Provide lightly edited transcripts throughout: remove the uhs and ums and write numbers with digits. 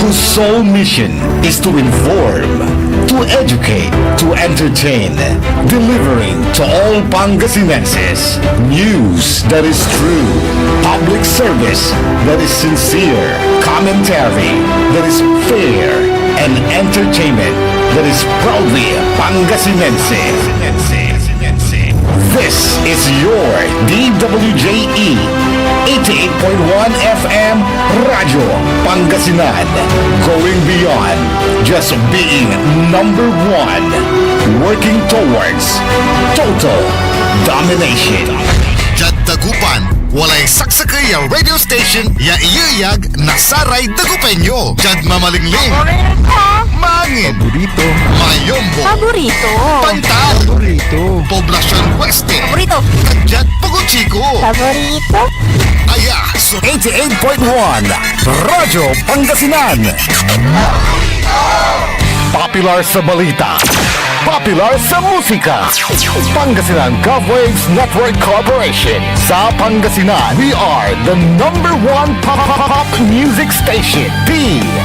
whose sole mission is to inform, to educate, to entertain, delivering to all Pangasinenses news that is true, public service that is sincere, commentary that is fair, and entertainment that is proudly Pangasinense. This is your DWJE 88.1 FM Radyo Pangasinan, going beyond just being number one, working towards total domination. Jad Dagupan, walay saksakay ya radio station ya iyayag nasaray Dagupenyo. Jad mamalingling, mangin, Paborito. mayombo, Paborito. pantal, Paborito. poblasyon weste, Paborito. Jad Paguchiko. Paborito. Aya, so 88.1 Radyo Pangasinan. Popular sa balita, popular sa musika. Pangasinan Govwaves Network Corporation. Sa Pangasinan, we are the number one pop music station. DWJE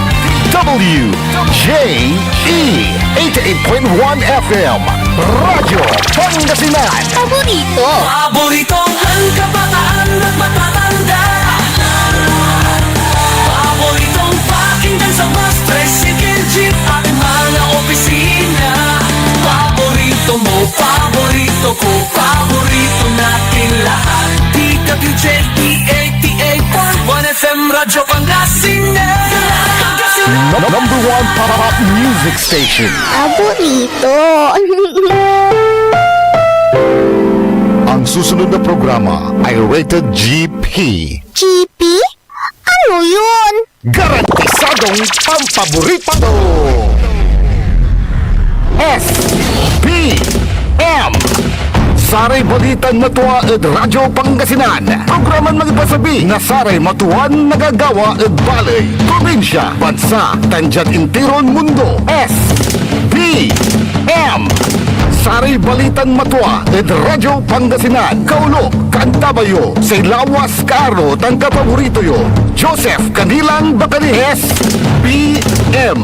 88.1 FM Radyo Pangasinan. Paborito. Paboritong ang kabataan at matatanda. Paboritong pakinggan sa bus, tricycle, jeep at mga opisina. Paborito mo, paborito ko, paborito natin lahat. DWJE 88.1 FM Radyo Pangasinan. Number one pop music station. Paborito. Ang susunod na programa ay rated GP. GP? Ano yun? Garantisadong pampaborito. SPM Saray Balitan Matuwa ed Radyo Pangasinan. Programan magipasabi na saray matuan nagagawa ed balay, probinsya, bansa, tanjat intiron mundo. SPM Saray Balitan Matuwa ed Radyo Pangasinan. Kaulo, Kantabayo, say lawas karo tangka paborito yo. Joseph Kanilang Bacalihes PM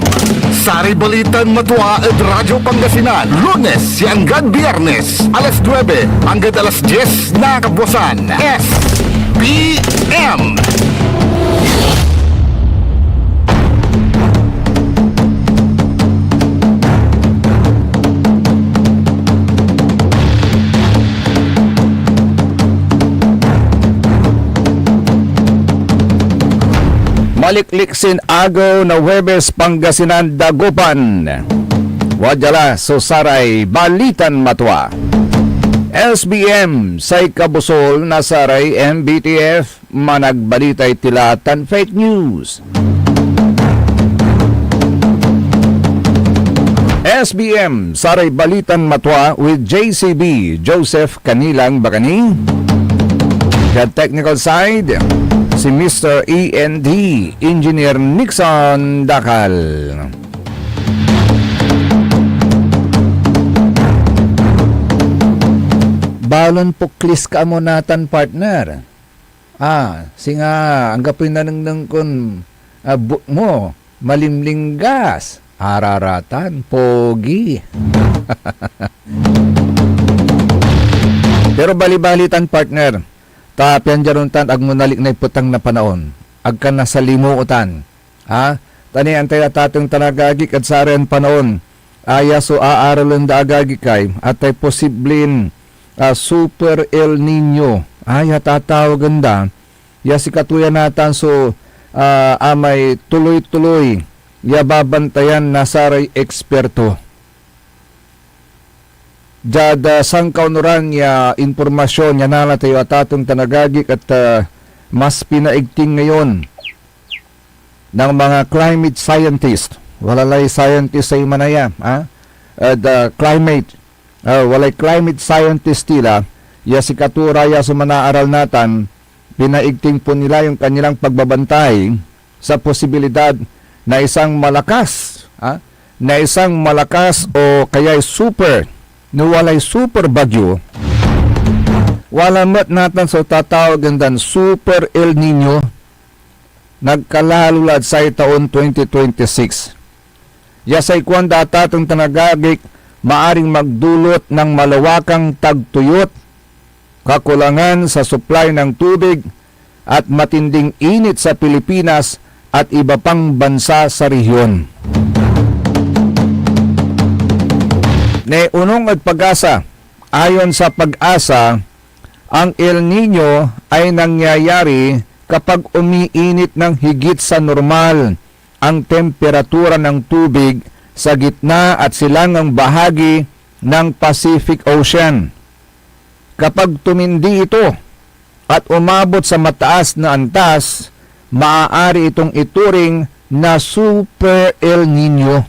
Saray Balitan Matuwa ed Radyo Pangasinan. Lunes hanggang Biyernes alas 9 hanggang alas 10 na kabuwasan. SPM Malikliksin agaw na Huwebes Pangasinan Dagupan. Wadjala so saray Balitan Matwa. SBM say kabusol na saray MBTF managbalitay tilatan fake news. SBM saray Balitan Matwa with JCB Joseph Kanilang Bacani. The technical side si Mr. END Engineer Nixon Dakal. Balon puklis ka mo natan partner. Singa ang gapin na nang kun mo malimling gas. Araratan pogi. Pero bali-balitan partner. Tapian jaruntan ag munalik na iputang na panahon. Ag ka na sa limuutan. Tani antay atatong tanagagik at sarian panahon. Aya so aaralon da agagi kay at ay posibleng Super El Nino. Aya tatawagan da. Ya si katuya natan so amay tuloy-tuloy. Ya babantayan na saray eksperto. Jada sang kaunuran ya informasyon ya nala tayo atatong tanagagik at mas pinaigting ngayon ng mga climate scientist. Walalay scientist sa imanaya. Climate. Walay climate scientist tila. Ya si katura ya sumanaaral natan, pinaigting po nila yung kanilang pagbabantay sa posibilidad na isang malakas. Na isang malakas o kaya'y super no walay super bagyo, wala mat natin so tatawagan dan Super El Nino nagkalalulad sa taon 2026. Yasay kwan datatong tanagagik maaring magdulot ng malawakang tagtuyot, kakulangan sa supply ng tubig at matinding init sa Pilipinas at iba pang bansa sa rehiyon. Ne unong at pag-asa, ayon sa pag-asa, ang El Nino ay nangyayari kapag umiinit ng higit sa normal ang temperatura ng tubig sa gitna at silangang bahagi ng Pacific Ocean. Kapag tumindi ito at umabot sa mataas na antas, maaari itong ituring na Super El Nino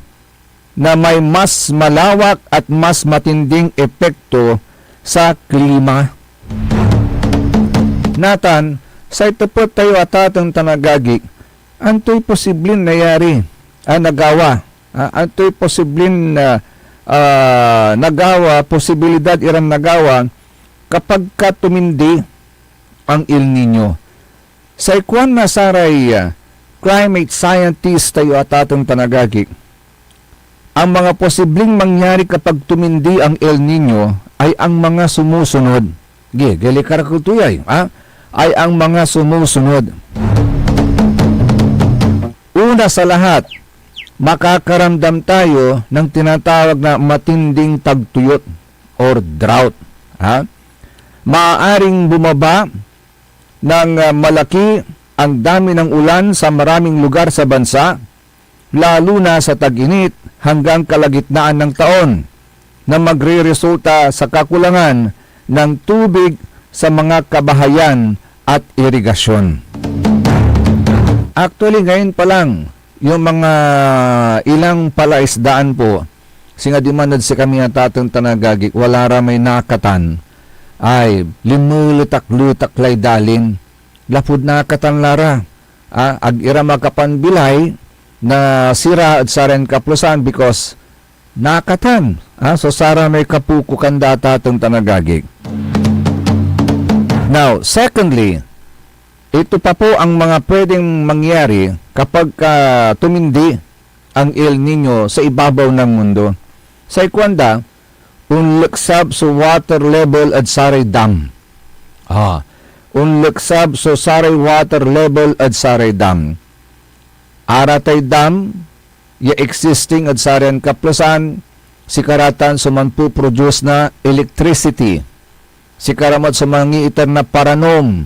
na may mas malawak at mas matinding epekto sa klima. Nathan, sa ito po tayo atatang tanagagik, anto'y posibleng nayari, nagawa, anto'y posibleng nagawa, posibilidad irang nagawa kapag ka tumindi ang El Nino. Sa ikuan na saray climate scientist tayo atatang tanagagik, ang mga posibleng mangyari kapag tumindi ang El Nino ay ang mga sumusunod. Gali karakutuyay, ay ang mga sumusunod. Una sa lahat, makakaramdam tayo ng tinatawag na matinding tagtuyot or drought. Maaaring bumaba ng malaki ang dami ng ulan sa maraming lugar sa bansa, lalo na sa tag-init hanggang kalagitnaan ng taon, na magre-resulta sa kakulangan ng tubig sa mga kabahayan at irigasyon. Actually, ngayon pa lang, yung mga ilang palaisdaan po, singa di manad si kami natatang tanagagik, wala ra may nakatan, ay limulutak-lutak lay dalin, lapud nakatan lara, ag-ira makapanbilay, na sira at saren kaplusan because nakatan. So sara may kapuko kanda tatong tanagagik. Now, secondly, ito pa po ang mga pwedeng mangyari kapag tumindi ang El Nino sa ibabaw ng mundo. Sa ikwanda, unlaksab sa water level at saray dam. Unlaksab sa saray water level at saray dam. Aratay dam, ya existing at sarian kaplasan, sikaratan sumanpu produce na electricity. Sikaramat sumangi itan na paranom,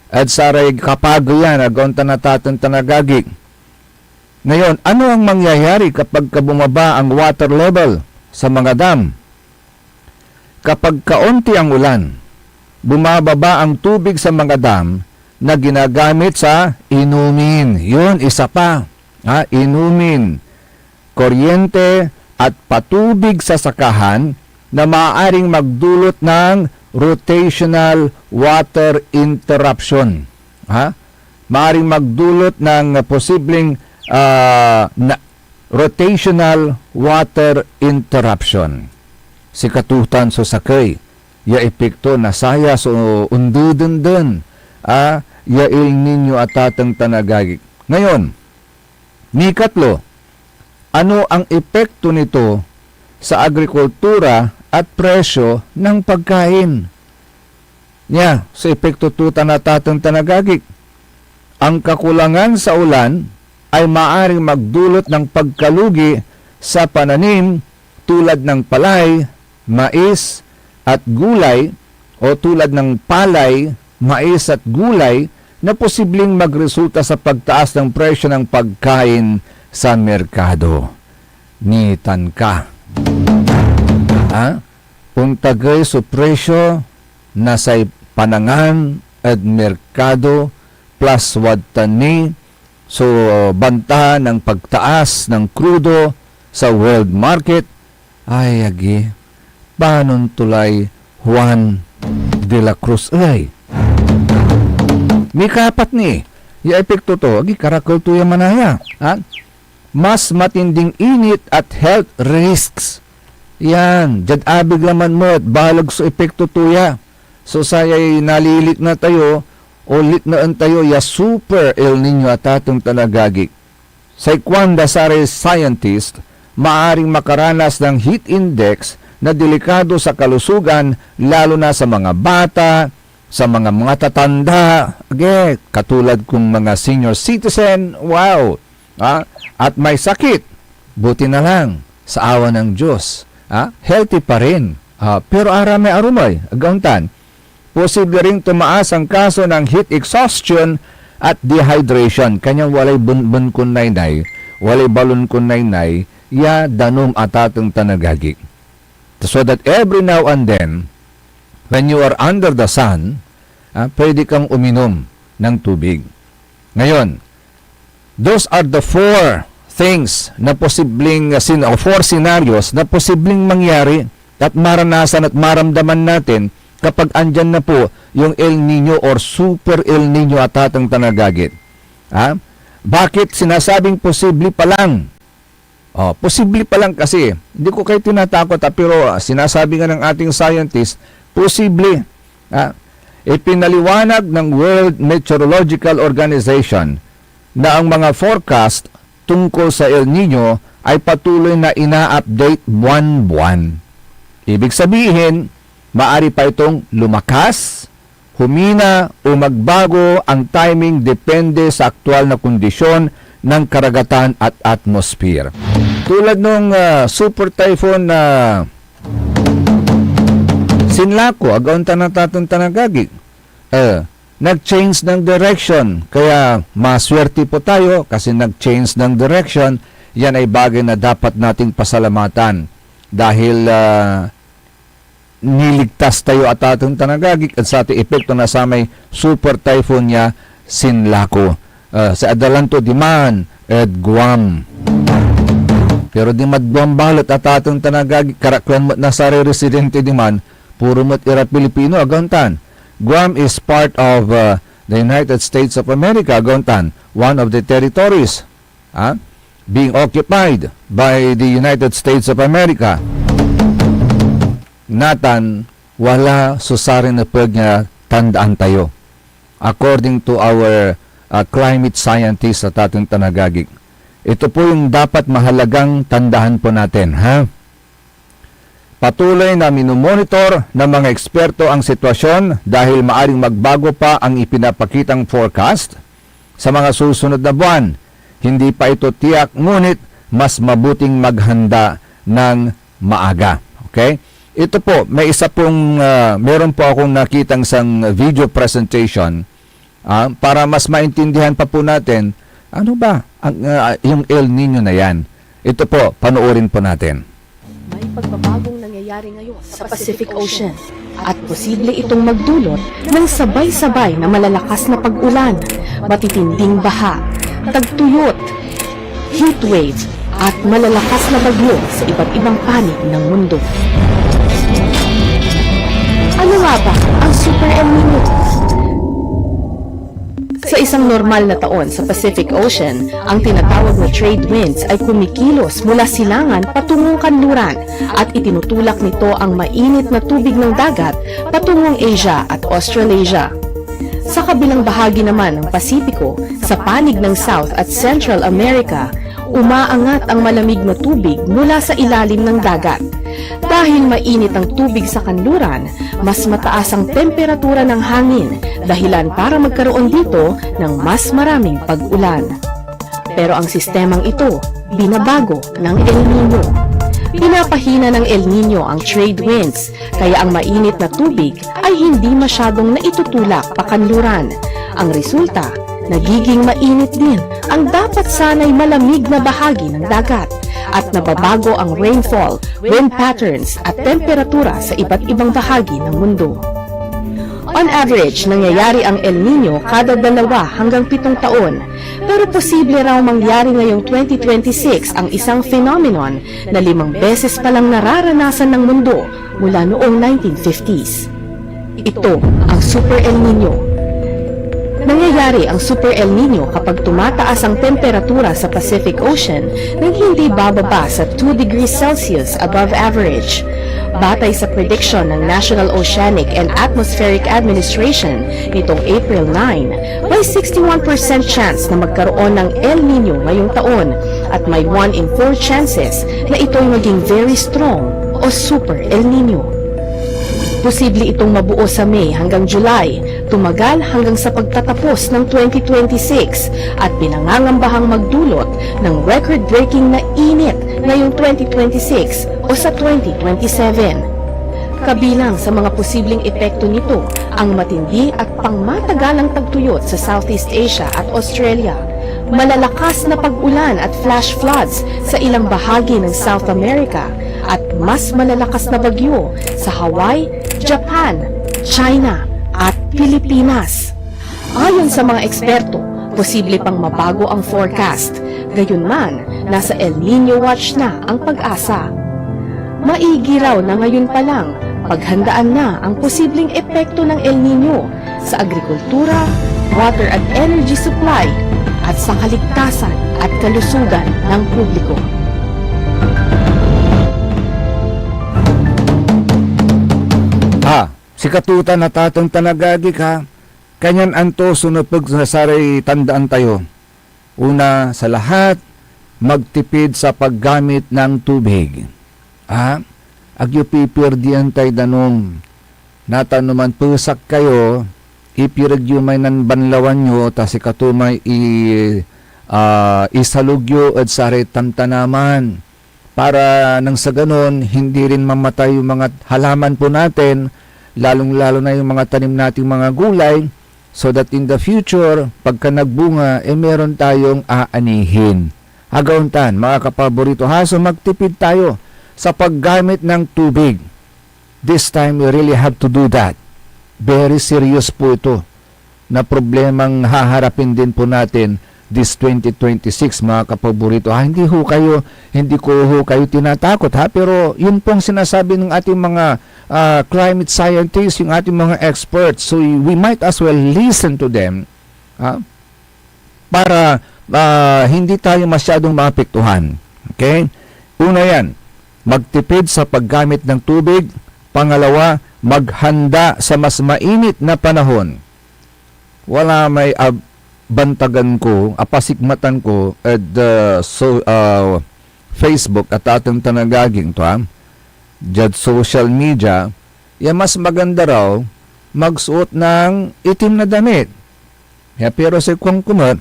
at saray kapagayan, agonta na tatang tanagagik. Ngayon, ano ang mangyayari kapag bumaba ang water level sa mga dam? Kapag kaunti ang ulan, bumababa ang tubig sa mga dam, na ginagamit sa inumin. Yun, isa pa. Inumin, kuryente at patubig sa sakahan na maaaring magdulot ng rotational water interruption. Maaaring magdulot ng posibleng rotational water interruption. Sikatutan so sakay, ya epekto na saya so undudundun, ya El Nino at tatang tanagagik. Ngayon, nikatlo, ano ang epekto nito sa agrikultura at presyo ng pagkain? Sa epekto tuta na tatang tanagagik. Ang kakulangan sa ulan ay maaring magdulot ng pagkalugi sa pananim tulad ng palay, mais at gulay, o tulad ng palay, mais at gulay, na posibleng magresulta sa pagtaas ng presyo ng pagkain sa merkado. Nitan ka. Kung tagay so presyo na sa panangan at merkado plus wadtani so banta ng pagtaas ng krudo sa world market, ay agi, panon tulay Juan de la Cruz ay. May kapat ni, yung epekto to, agi karakol to yung manaya. Mas matinding init at health risks. Yan, jad abig laman mo at balag so epekto to ya. So sayay nalilik na tayo, ulit na tayo ya Super El Nino at atong tanagagik. Sa ikwanda sa scientist, maaring makaranas ng heat index na delikado sa kalusugan lalo na sa mga bata, sa mga tatanda, katulad kong mga senior citizen, wow, at may sakit, buti na lang, sa awa ng Diyos, healthy pa rin, pero arumay, agauntan, posible ring tumaas ang kaso ng heat exhaustion at dehydration, kanyang walay bunbun kun naynay, walay balon kun naynay, ya danom at atong tanagagik. So that every now and then, when you are under the sun, pwede kang uminom ng tubig. Ngayon, those are the four things na posibleng, four scenarios na posibleng mangyari at maranasan at maramdaman natin kapag andyan na po yung El Nino or Super El Nino at atong tanagagit. Bakit sinasabing posible pa lang? Posible pa lang kasi, hindi ko kayo tinatakot pero sinasabi nga ng ating scientist, posible. Ipinaliwanag ng World Meteorological Organization na ang mga forecast tungkol sa El Nino ay patuloy na ina-update buwan-buwan. Ibig sabihin, maari pa itong lumakas, humina o magbago ang timing depende sa aktual na kondisyon ng karagatan at atmosphere. Tulad nung super typhoon na Sinlaco, agauntan na tatong tanagagig. Nag-change ng direction. Kaya maswerte po tayo kasi nag-change ng direction. Yan ay bagay na dapat nating pasalamatan. Dahil niligtas tayo at atong tanagagig at sa ating epekto na sa may super typhoon niya Sinlaco. Sa Adalanto Diman at Guam. Pero di madbuang balot at atong tanagagig karaklan mo na sa residente Diman puro mo't ira Pilipino aguntan. Guam is part of the United States of America aguntan, one of the territories being occupied by the United States of America. Natan, wala susarin na pag nga tandaan tayo. According to our climate scientist at ating tanagagig. Ito po yung dapat mahalagang tandahan po natin, Patuloy na minumonitor ng mga eksperto ang sitwasyon dahil maaring magbago pa ang ipinapakitang forecast sa mga susunod na buwan. Hindi pa ito tiyak, ngunit mas mabuting maghanda ng maaga. Okay? Ito po, may isa pong, meron po akong nakitang sang video presentation para mas maintindihan pa po natin, ano ba ang, yung El Nino na yan. Ito po, panoorin po natin. May pagbabagong nangyayari ngayon sa Pacific Ocean at posible itong magdulot ng sabay-sabay na malalakas na pag-ulan, matitinding baha, tagtuyot, heatwave at malalakas na bagyo sa iba't ibang panig ng mundo. Ano nga ba ang Super El Nino? Sa isang normal na taon sa Pacific Ocean, ang tinatawag na trade winds ay kumikilos mula silangan patungong kanluran at itinutulak nito ang mainit na tubig ng dagat patungong Asia at Australasia. Sa kabilang bahagi naman ng Pasipiko, sa panig ng South at Central America, umaangat ang malamig na tubig mula sa ilalim ng dagat. Dahil mainit ang tubig sa kanluran, mas mataas ang temperatura ng hangin, dahilan para magkaroon dito ng mas maraming pag-ulan. Pero ang sistemang ito, binabago ng El Nino. Pinapahina ng El Nino ang trade winds, kaya ang mainit na tubig ay hindi masyadong naitutulak pa kanluran. Ang resulta, nagiging mainit din ang dapat sanay malamig na bahagi ng dagat at nababago ang rainfall, wind patterns at temperatura sa iba't ibang bahagi ng mundo. On average, nangyayari ang El Nino kada 2 hanggang 7 taon, pero posible raw mangyari ngayong 2026 ang isang phenomenon na 5 beses palang nararanasan ng mundo mula noong 1950s. Ito ang Super El Nino. Nangyayari ang Super El Nino kapag tumataas ang temperatura sa Pacific Ocean nang hindi bababa sa 2 degrees Celsius above average. Batay sa prediction ng National Oceanic and Atmospheric Administration nitong April 9, may 61% chance na magkaroon ng El Nino ngayong taon at may 1 in 4 chances na ito'y maging very strong o Super El Nino. Posible itong mabuo sa May hanggang July, tumagal hanggang sa pagtatapos ng 2026 at pinangangambahang magdulot ng record-breaking na init ngayong 2026 o sa 2027. Kabilang sa mga posibleng epekto nito ang matindi at pangmatagalang tagtuyot sa Southeast Asia at Australia, malalakas na pag-ulan at flash floods sa ilang bahagi ng South America at mas malalakas na bagyo sa Hawaii, Japan, China at Pilipinas. Ayon sa mga eksperto, posible pang mabago ang forecast. Gayunman, nasa El Nino Watch na ang pag-asa. Maigi raw na ngayon pa lang, paghandaan na ang posibleng epekto ng El Nino sa agrikultura, water at energy supply, at sa kaligtasan at kalusugan ng publiko. Si katutan na tatang tanagagi ka, kanyan anto sunupag sa saray tandaan tayo. Una sa lahat, magtipid sa paggamit ng tubig. Agyo pipirdian tayo danong. Natanuman pusak kayo, ipiragyo may nanbanlawan nyo, ta si katumay isalugyo at saray tantanaman. Para nang sa ganon, hindi rin mamatay yung mga halaman po natin, lalong-lalo na yung mga tanim nating mga gulay, so that in the future, pagka nagbunga, meron tayong aanihin. Agauntan, mga kapaborito ha, so magtipid tayo sa paggamit ng tubig. This time, we really have to do that. Very serious po ito na problemang haharapin din po natin this 2026, mga kapaborito ha. Hindi ko ho kayo tinatakot ha, pero yun pong sinasabi ng ating mga climate scientists, yung ating mga experts. So we might as well listen to them para hindi tayo masyadong maapektuhan. Okay? Una yan, magtipid sa paggamit ng tubig. Pangalawa, maghanda sa mas mainit na panahon. Wala may bantagan ko, apasikmatan ko at Facebook at atong tanagaging to dyan social media, mas maganda raw magsuot ng itim na damit. Pero sa kung kumot,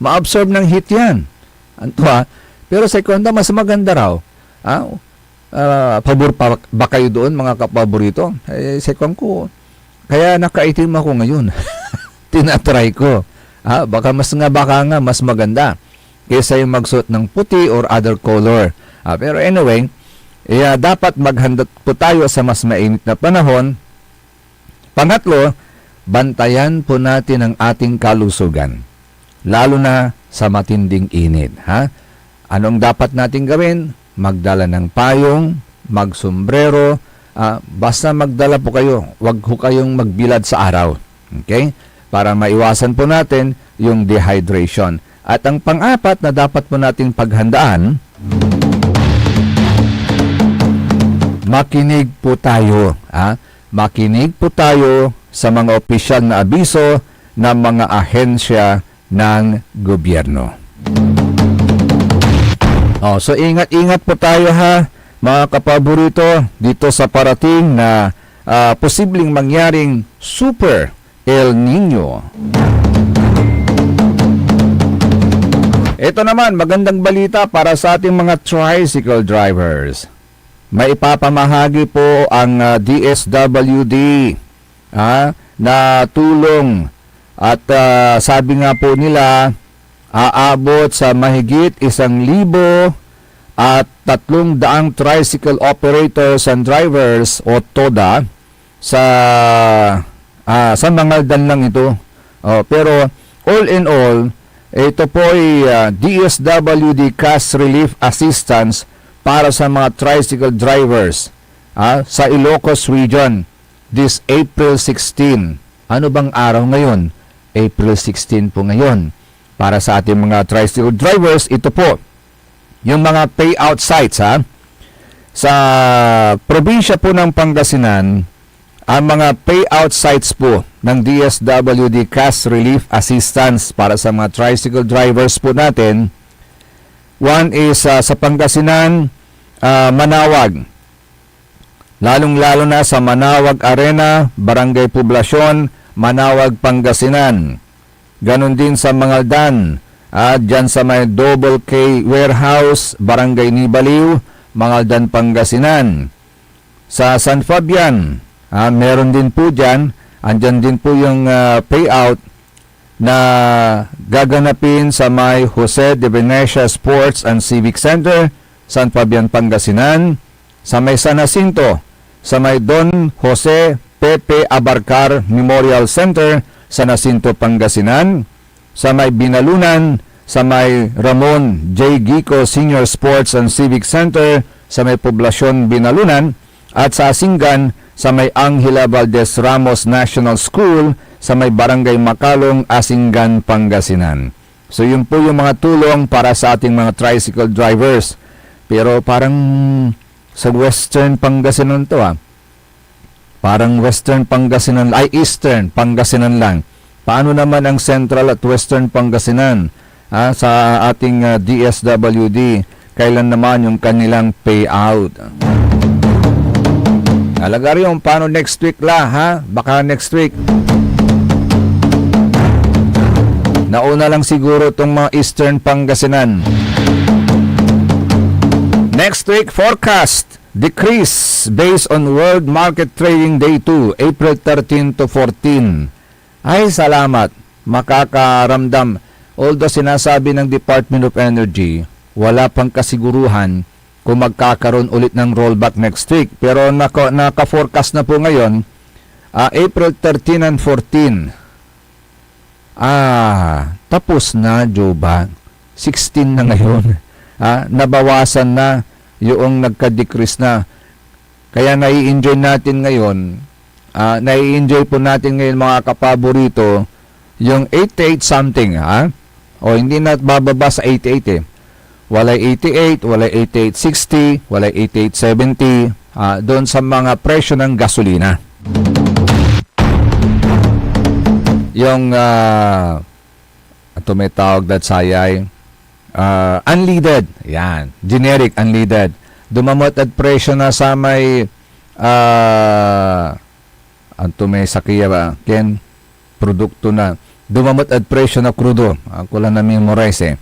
ma-absorb ng heat yan. Pero sa kunda, mas maganda raw. Pabor pa ba kayo doon, mga kapaborito? Sa kung ko, kaya nakaitim ako ngayon. Tinatry ko. Baka nga mas maganda kaysa yung magsuot ng puti or other color. Pero anyway, dapat maghanda po tayo sa mas mainit na panahon. Pangatlo, bantayan po natin ang ating kalusugan, lalo na sa matinding init. Anong dapat natin gawin? Magdala ng payong, magsombrero, basta magdala po kayo. Huwag ho kayong magbilad sa araw. Okay? Para maiwasan po natin yung dehydration. At ang pang-apat na dapat po nating paghandaan, makinig po tayo. Makinig po tayo sa mga opisyal na abiso ng mga ahensya ng gobyerno. So ingat-ingat po tayo mga kapaborito, dito sa parating na posibleng mangyaring Super El Nino. Ito naman, magandang balita para sa ating mga tricycle drivers. May ipapamahagi po ang DSWD na tulong at sabi nga po nila, aabot sa mahigit 1,000 at 300 tricycle operators and drivers o TODA sa mga danlang ito. Pero all in all, ito po ay DSWD Cash Relief Assistance para sa mga tricycle drivers sa Ilocos Region this April 16. Ano bang araw ngayon? April 16 po ngayon. Para sa ating mga tricycle drivers, ito po, yung mga payout sites ha. Sa probinsya po ng Pangasinan, ang mga payout sites po ng DSWD Cash Relief Assistance para sa mga tricycle drivers po natin. One is sa Pangasinan, Manawag. Lalong-lalo na sa Manawag Arena, Barangay Poblasyon, Manawag, Pangasinan. Ganon din sa Mangaldan, dyan sa may Double K Warehouse, Barangay Nibaliw, Mangaldan, Pangasinan. Sa San Fabian, meron din po dyan, andyan din po yung payout na gaganapin sa may Jose de Venecia Sports and Civic Center, San Fabian, Pangasinan. Sa may San Jacinto, sa may Don Jose Pepe Abarcar Memorial Center, San Jacinto, Pangasinan. Sa may Binalunan, sa may Ramon J. Gico Senior Sports and Civic Center, sa may Poblasyon, Binalunan. At sa Asingan, sa may Angela Valdez Ramos National School, sa may Barangay Makalong, Asingan, Pangasinan. So yun po yung mga tulong para sa ating mga tricycle drivers. Pero parang sa Western Pangasinan to Parang Western Pangasinan, Eastern Pangasinan lang. Paano naman ang Central at Western Pangasinan sa ating DSWD? Kailan naman yung kanilang payout? Alagari yung paano next week Baka next week. Nauna lang siguro itong mga Eastern Pangasinan. Next week forecast. Decrease based on World Market Trading Day 2, April 13 to 14. Ay, salamat. Makakaramdam. Although sinasabi ng Department of Energy, wala pang kasiguruhan kung magkakaroon ulit ng rollback next week. Pero naka-forecast na po ngayon, April 13 and 14. Tapos na, Joba. 16 na ngayon. Nabawasan na yung nagka-decrease na. Kaya nai-enjoy natin ngayon, nai-enjoy po natin ngayon mga kapaborito, yung 88 something, O hindi na bababa sa 88 Walay 88, walay 88.60, walay 88.70, doon sa mga presyo ng gasolina. Yung, ito may tawag that sayay, unleaded, yan, generic unleaded, dumamot at presyo na sa may anto may sakiya ba ken produkto na dumamot at presyo na crudo. Ako lang na memorize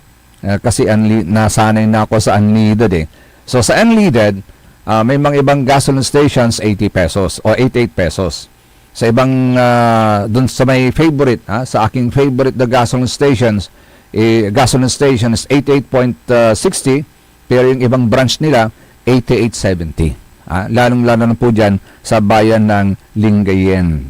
kasi nasanay na ako sa unleaded so sa unleaded may mga ibang gasoline stations 80 pesos o 88 pesos. Sa ibang dun sa may favorite sa aking favorite na gasoline stations, gasoline station is 88.60 pero yung ibang branch nila 88.70. Lalong-lalo na po dyan sa bayan ng Lingayen.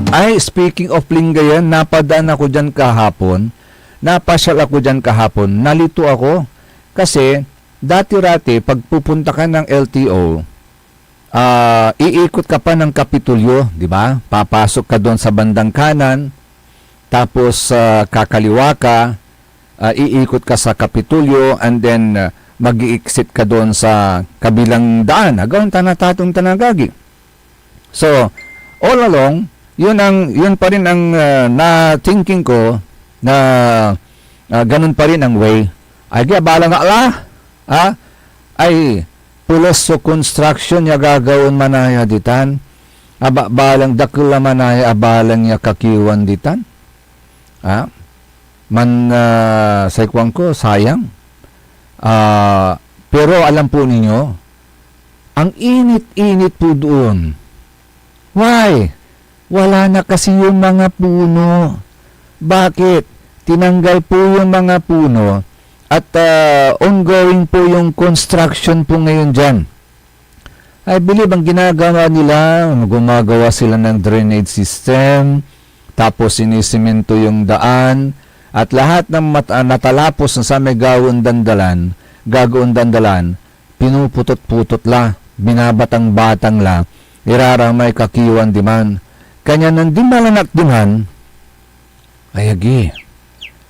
Ay, speaking of Lingayen, napadaan ako dyan kahapon. Napasyal ako dyan kahapon. Nalito ako kasi dati-rati pag pupunta ka ng LTO, iikot ka pa ng Kapitulyo, di ba? Papasok ka doon sa bandang kanan, tapos kakaliwa ka, iikot ka sa Kapitulyo, and then mag-i-exit ka doon sa kabilang daan. Agawin tanatatong tanagagi. So, all along, yun pa rin ang na-thinking ko na ganun pa rin ang way. Ay, abala nga ay, pulos so construction ya gagawin manaya ditan. Balang dakila manaya abalang ya kakiwan ditan. Sa ikwang ko, sayang. Pero alam po ninyo, ang init-init po doon. Why? Wala na kasi yung mga puno. Bakit? Tinanggal po yung mga puno at ongoing po yung construction po ngayon dyan. I believe ang ginagawa nila, gumagawa sila ng drainage system, tapos sinisemento yung daan, at lahat ng natalapos na sa may gagawin dandalan, pinuputot-putot la, binabatang-batang la, iraramay kakiwan diman. Kanya nang di malanak diman, Ayagi.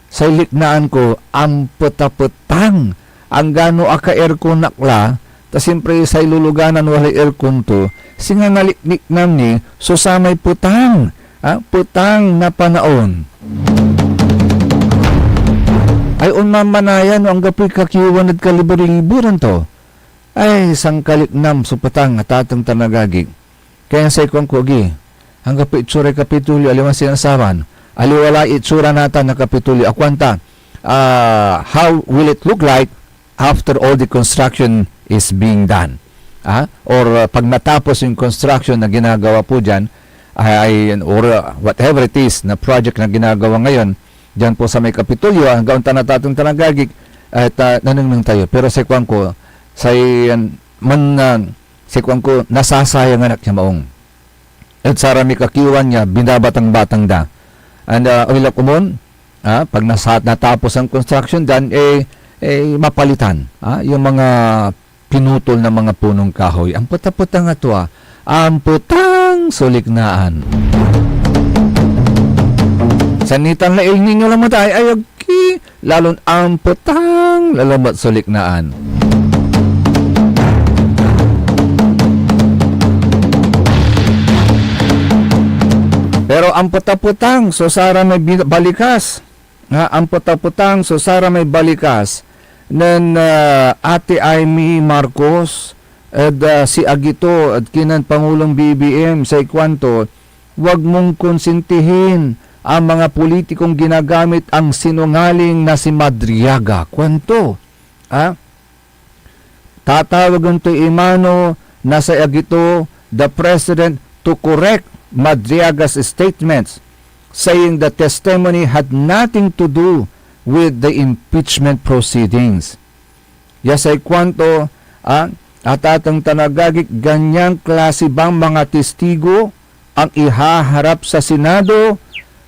Sa iliknaan ko, ang putaputang. Ang gano aka aircon nakla, ta siyempre sa iluluganan wala aircon to, singa naliknik nam ni, so sa may putang. Putang na panaon. Ay unmamanayan ang gapoy kakiwan at kalibari-liburan to. Ay sang kaliknam so putang at atang tanagagig. Kaya sa ikong kugi, ang gapoy itsura kapitulyo aliwan sinasaban, aliwala itsura nata na kapitulyo akwanta. How will it look like after all the construction is being done? Or pag natapos yung construction na ginagawa po dyan, or whatever it is na project na ginagawa ngayon, dyan po sa may Kapitulyo, hanggang tanatatong tanagagig, at nanunong tayo. Pero sa kwan ko, sa kwan ko, nasasayang anak niya maong. At sa rami kakiwan niya, binabatang-batang da. And ulap kumon, pag natapos ang construction dyan, mapalitan yung mga pinutol na mga punong kahoy. Ang puta-puta nga to, ang putang suliknaan. Sanitan na El Nino lang matay, ayagi, lalon ang putang lalamat suliknaan. Pero ang puta-putang, so sara may balikas. Ang puta-putang, so sara may balikas ng Ate Amy Marcos at si Agito at kinan Pangulong BBM sa ikwanto, wag mong konsintihin ang mga politikong ginagamit ang sinungaling na si Madriaga. Kwanto? Tatawagan to Imano na sa Agito, the President to correct Madriaga's statements saying the testimony had nothing to do with the impeachment proceedings. Yasay kwanto, at atang tanagagik, ganyang klase bang mga testigo ang ihaharap sa Senado?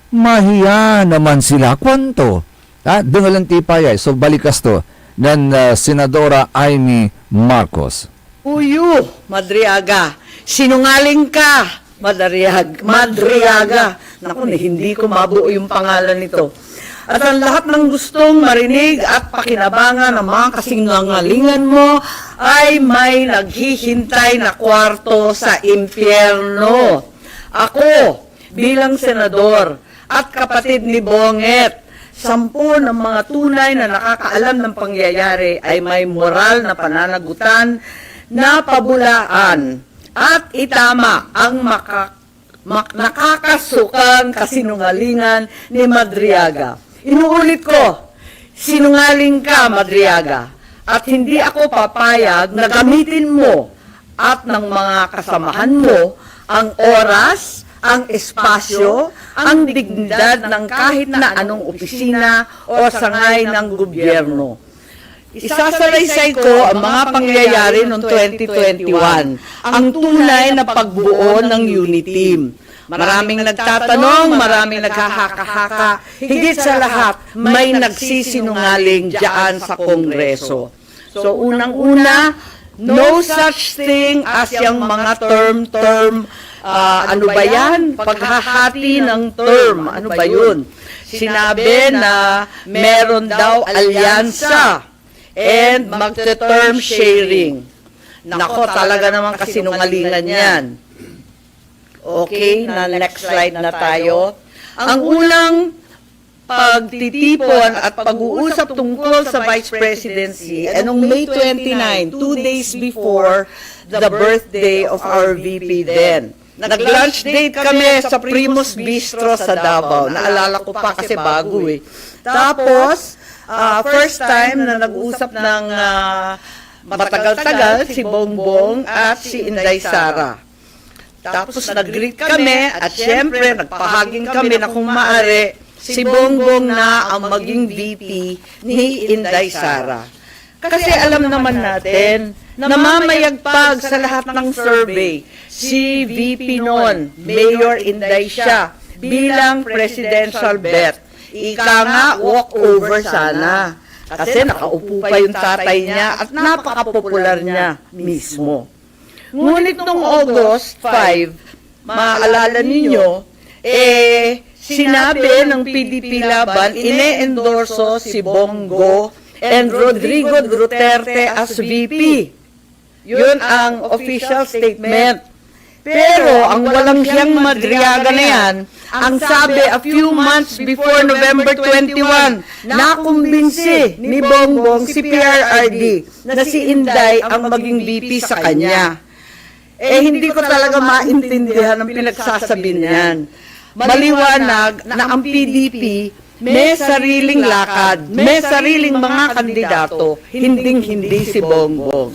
Mahiya naman sila. Kwanto? Dengalan tipaya. So balikas to ng Senadora Amy Marcos. Uyu, Madriaga. Sinungaling ka, Madriaga. Naku, hindi ko mabuo yung pangalan nito. At ang lahat ng gustong marinig at pakinabangan ng mga kasinungalingan mo ay may naghihintay na kwarto sa impyerno. Ako, bilang senador at kapatid ni Bonget, 10 ng mga tunay na nakakaalam ng pangyayari ay may moral na pananagutan na pabulaan at itama ang nakakasukang kasinungalingan ni Madriaga. Inuulit ko, sinungaling ka, Madriaga, at hindi ako papayag na gamitin mo at ng mga kasamahan mo ang oras, ang espasyo, ang dignidad ng kahit na anong opisina o sangay ng gobyerno. Isasalaysay ko ang mga pangyayari noong 2021, ang tunay na pagbuo ng unity team. Maraming nagtatanong, maraming naghahaka-haka, higit sa lahat, may nagsisinungaling diyan sa Kongreso. So unang-una, no such thing as yung mga term, ano ba yan? Paghahati ng term, ano ba yun? Sinabi na meron daw alyansa and magte-term sharing. Nako, talaga naman kasinungalingan yan. Okay, na next slide na tayo. Ang unang pagtitipon at pag-uusap tungkol sa Vice Presidency ay noong May 29, 2 days before the birthday of our VP then. Nag-lunch date kami sa Primus Bistro sa Davao. Naalala ko pa kasi bago eh. Tapos, first time na nag-usap ng matagal-tagal si Bongbong at si Inday Sara. Tapos nag-greet kami at syempre nagpahaging kami na kung maaari si Bongbong na ang maging VP ni Inday Sara. Kasi alam naman natin na mamayagpag sa lahat ng survey si VP noon, Mayor Inday siya, bilang presidential bet. Ika nga, walk over sana. Kasi nakaupo pa yung tatay niya at napaka-popular niya mismo. Ngunit noong August 5, maaalala ninyo, Sinabi ng PDP Laban, ine-endorso si Bongo and Rodrigo Duterte as VP. Yun ang official statement. Pero ang walang siyang Madriaga na yan, ang sabi a few months before November 21, nakumbinsi ni Bongbong si PRRD na si Inday ang maging VP sa kanya. Hindi ko talaga maintindihan ang pinagsasabi niyan. Maliwanag na ang PDP may sariling lakad, may sariling mga kandidato, hinding-hindi si Bongbong.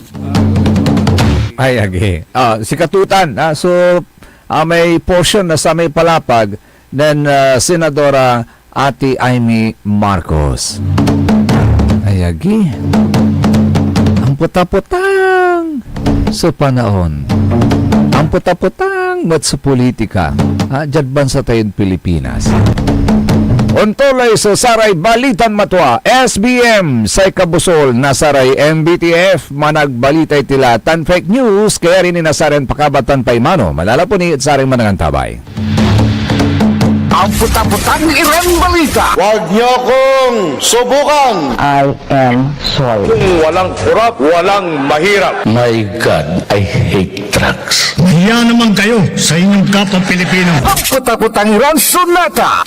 Ay, agi. Si Katutan, may portion na sa may palapag ng Senadora Ate Amy Marcos. Ay, agi. Ang puta-putang sa panahon. Ang puta-putang mat sa politika. Dyan bansa tayong Pilipinas. Untolay sa Saray Balitan Matwa, SBM sa Kabusol, Nasaray MBTF, managbalitay tila tan fake news, kaya rin inasaren pakabatan paimano. Malala po ni Saring Manangan Tabay. Ang puta-putang irang balita. Huwag niyo kong subukan. I am sorry. Kung walang kurap, walang mahirap. My God, I hate drugs. Hiya naman kayo sa inyong kapwa Pilipino. Ang puta-putang irang sunata.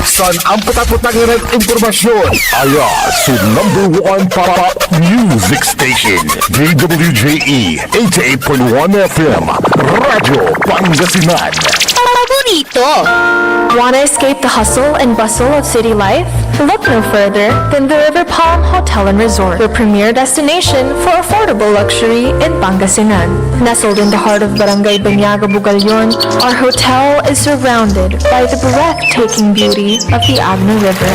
San ang puta-putang irang impormasyon? Aya, sa #1 pop music station. DWJE 88.1 FM. Radyo Pangasinan. Paborito. Want to escape the hustle and bustle of city life? Look no further than the River Palm Hotel and Resort, your premier destination for affordable luxury in Pangasinan. Nestled in the heart of Barangay Banyaga, Bugalyon, our hotel is surrounded by the breathtaking beauty of the Agno River.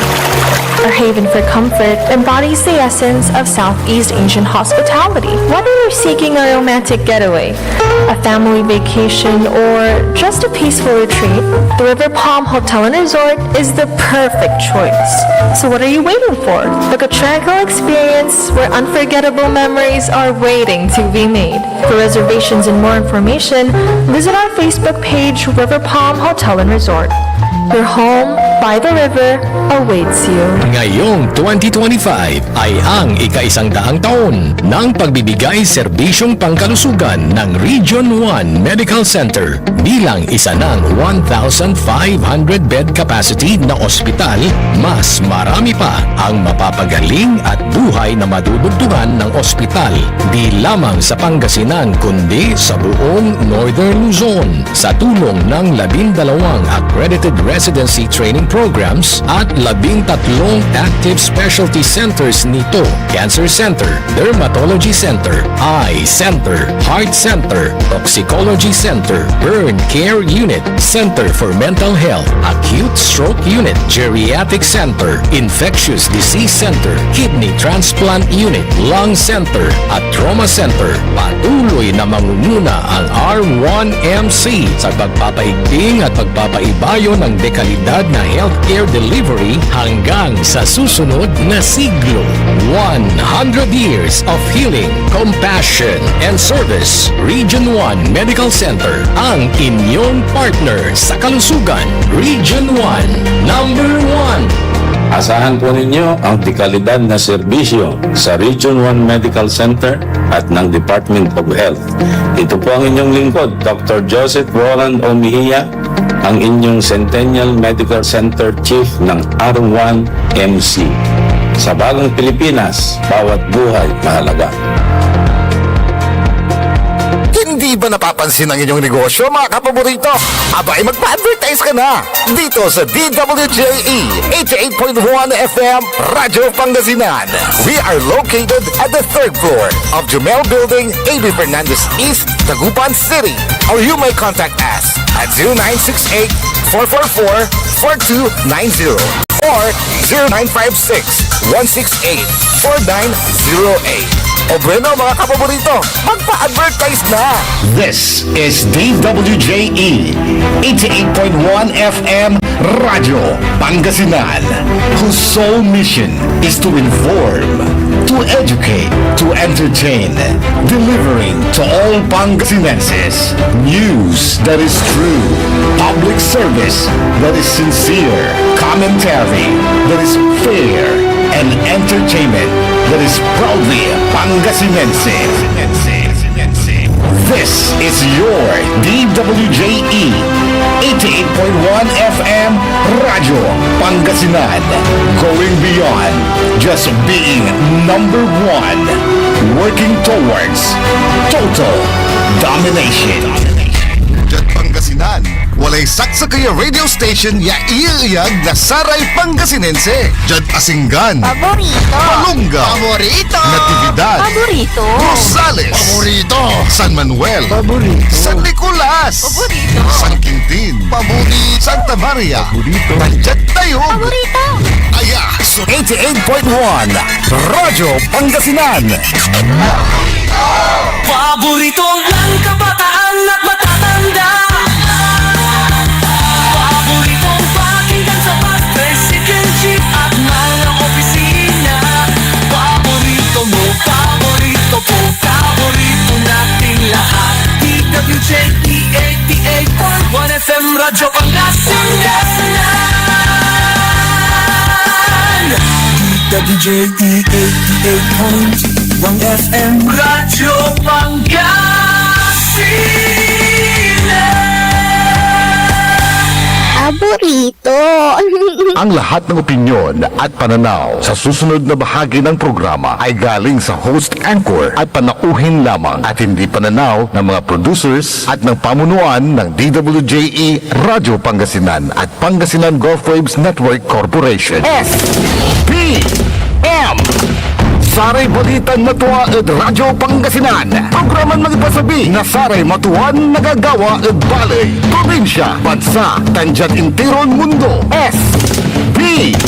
Our haven for comfort embodies the essence of Southeast Asian hospitality. Whether you're seeking a romantic getaway, a family vacation, or just a peaceful retreat, the River Palm Hotel and Resort is the perfect choice. So what are you waiting for? Book a tranquil experience where unforgettable memories are waiting to be made. For reservations and more information, visit our Facebook page, River Palm Hotel and Resort. Your home by the river awaits you. Ngayong 2025 ay ang ika-100 taon ng pagbibigay serbisyong pangkalusugan ng Region 1 Medical Center bilang isa ng 1,500 bed capacity na ospital. Mas marami pa ang mapapagaling at buhay na madudugtungan ng ospital di lamang sa Pangasinan kundi sa buong Northern Luzon sa tulong ng 12 accredited residency training programs at 13 active specialty centers nito: Cancer Center, Dermatology Center, Eye Center, Heart Center, Toxicology Center, Burn Care Unit, Center for Mental Health, Acute Stroke Unit, Geriatric Center, Infectious Disease Center, Kidney Transplant Unit, Lung Center, at Trauma Center. Patuloy na mangunguna ang R1MC sa pagpapaigting at pagpapaibayo ng dekalidad na healthcare delivery hanggang sa susunod na siglo. 100 years of healing, compassion, and service. Region 1 Medical Center, ang inyong partner sa kalusugan. Region 1, number 1. Asahan po ninyo ang dekalidad na serbisyo sa Region 1 Medical Center at ng Department of Health. Ito po ang inyong lingkod, Dr. Joseph Roland Omihia, ang inyong Centennial Medical Center Chief ng R1MC. Sa bagong Pilipinas, bawat buhay mahalaga. Hindi ba napapansin ang inyong negosyo, mga kapaborito? Abay, magpa-advertise ka na dito sa DWJE 88.1 FM Radyo Pangasinan. We are located at the 3rd floor of Jumel Building, A.B. Fernandez East, Dagupan City. Or you may contact us at 0968-444-4290 or 0956-168-4908. O bueno, mga kapaborito, magpa-advertise na! This is DWJE 88.1 FM Radio Pangasinan, whose sole mission is to inform, to educate, to entertain, delivering to all Pangasinenses news that is true, public service that is sincere, commentary that is fair, and entertainment that is proudly Pangasinense. This is your DWJE 88.1 FM Radyo Pangasinan, going beyond just being number one, working towards total domination. Diyan Pangasinan, walay saksa kaya radio station ya iiyag na Saray Pangasinense. Diyan Asinggan, Paborito. Malunga, Paborito. Natividad, Paborito. Rosales, Paborito, San Manuel, Paborito, San Nicolas, Paborito. San Quintin, Paborito, Santa Maria, Paborito, Nandiyan tayo. Paborito. Aya, so 88.1 Radyo Pangasinan. Paborito ng kabataan at matatanda. Paboritong pakinggan sa bus, tricycle, jeep at mga opisina. Paborito mo, paborito ko, paborito nating lahat. DWJE 88.1 FM Radyo Pangasinan. DWJE 88.1 FM Radyo Pangasinan. Paborito. Ang lahat ng opinyon at pananaw sa susunod na bahagi ng programa ay galing sa host anchor at panauhin lamang at hindi pananaw ng mga producers at ng pamunuan ng DWJE Radio Pangasinan at Pangasinan Gulf Waves Network Corporation. SPM Saray Balitan Matuwa at Radyo Pangasinan. Programan magipasabi na Saray Matuwan nagagawa at balay. Probinsya, bansa, tandyan intiron mundo. SBM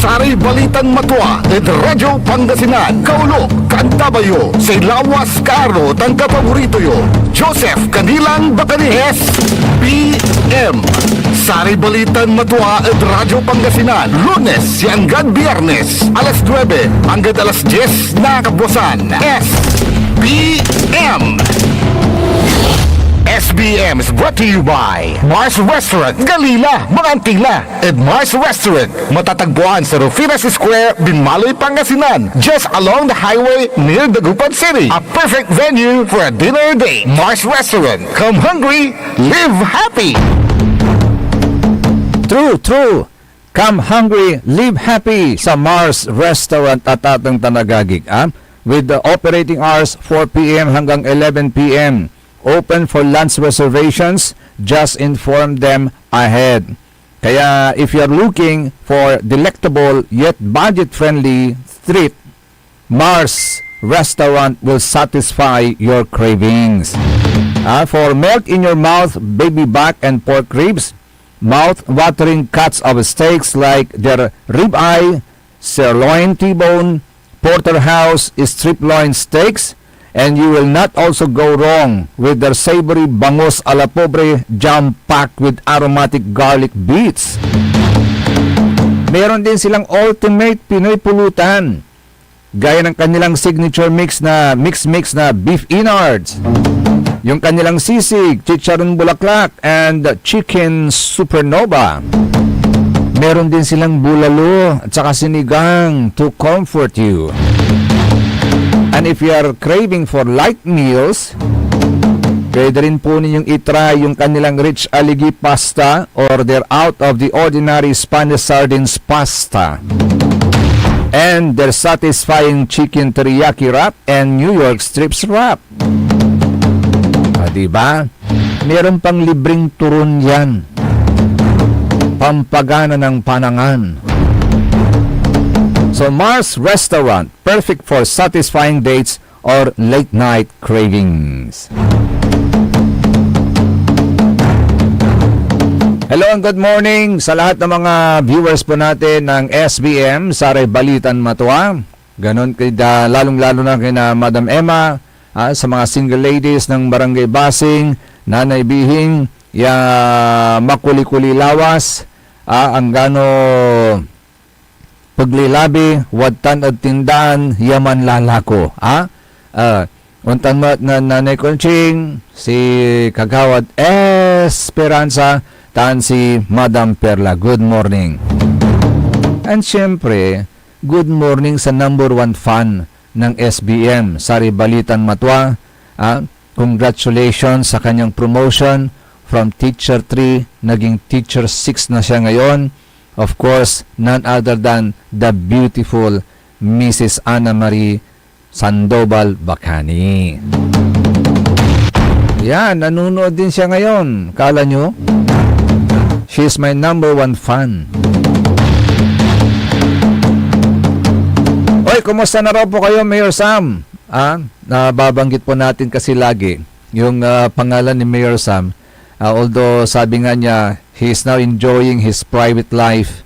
Saray Balitan Matuwa at Radyo Pangasinan. Kaulo, Kantabayo, Saylawas, Karo, tangka paborito yo. Joseph Kanilang Bacanihes, PM Saray Balitan Matuwa at Radyo Pangasinan. Lunes hanggang Biyernes, alas 9 hanggang alas 10 na kabusan. SBM SBM is brought to you by Mars Restaurant, Galila, Mangantila, and Mars Restaurant. Matatagpuan sa Rufinas Square, Binmaloy, Pangasinan, just along the highway near Dagupan City. A perfect venue for a dinner date. Mars Restaurant. Come hungry, live happy. True. Come hungry, live happy sa Mars Restaurant at atang Tanagagig. With the operating hours 4 p.m. hanggang 11 p.m. Open for lunch reservations, just inform them ahead. Kaya if you're looking for delectable yet budget-friendly treat, Mars Restaurant will satisfy your cravings. For melt in your mouth baby back and pork ribs, mouth-watering cuts of steaks like their ribeye, sirloin T-bone, porterhouse strip loin steaks, and you will not also go wrong with their savory bangus a la pobre jam packed with aromatic garlic beets. Meron din silang ultimate Pinoy pulutan, gaya ng kanilang signature mix na beef innards, yung kanilang sisig, chicharon bulaklak, and chicken supernova. Meron din silang bulalo at saka sinigang to comfort you. And if you are craving for light meals, pwede rin po ninyong itry yung kanilang rich aligi pasta or their out of the ordinary Spanish sardines pasta. And their satisfying chicken teriyaki wrap and New York strips wrap. Diba? Meron pang libreng turon yan. Pampagana ng panangan. So Mars Restaurant, perfect for satisfying dates or late night cravings. Hello and good morning sa lahat ng mga viewers po natin ng SBM, Saray Balitan Matuwa. Ganon lalong-lalo na kina Madam Emma, sa mga single ladies ng Barangay Basing, Nanay Bihing, Makuli-Kuli Lawas, ang gano paglilabi, watan at tindaan, yaman lalako. Untan mo na Nanay Conching, si Kagawad Esperanza, taan si Madam Perla. Good morning. And syempre, good morning sa number 1 fan ng SBM, Sari Balitan Matwa. Congratulations sa kanyang promotion from Teacher 3, naging Teacher 6 na siya ngayon. Of course, none other than the beautiful Mrs. Ana Marie Sandoval Bacani. Yan, nanonood din siya ngayon. Kala nyo? She's my number 1 fan. Oy, kumusta na raw po kayo, Mayor Sam? Nababanggit po natin kasi lagi yung pangalan ni Mayor Sam. Although sabi nga niya, he is now enjoying his private life.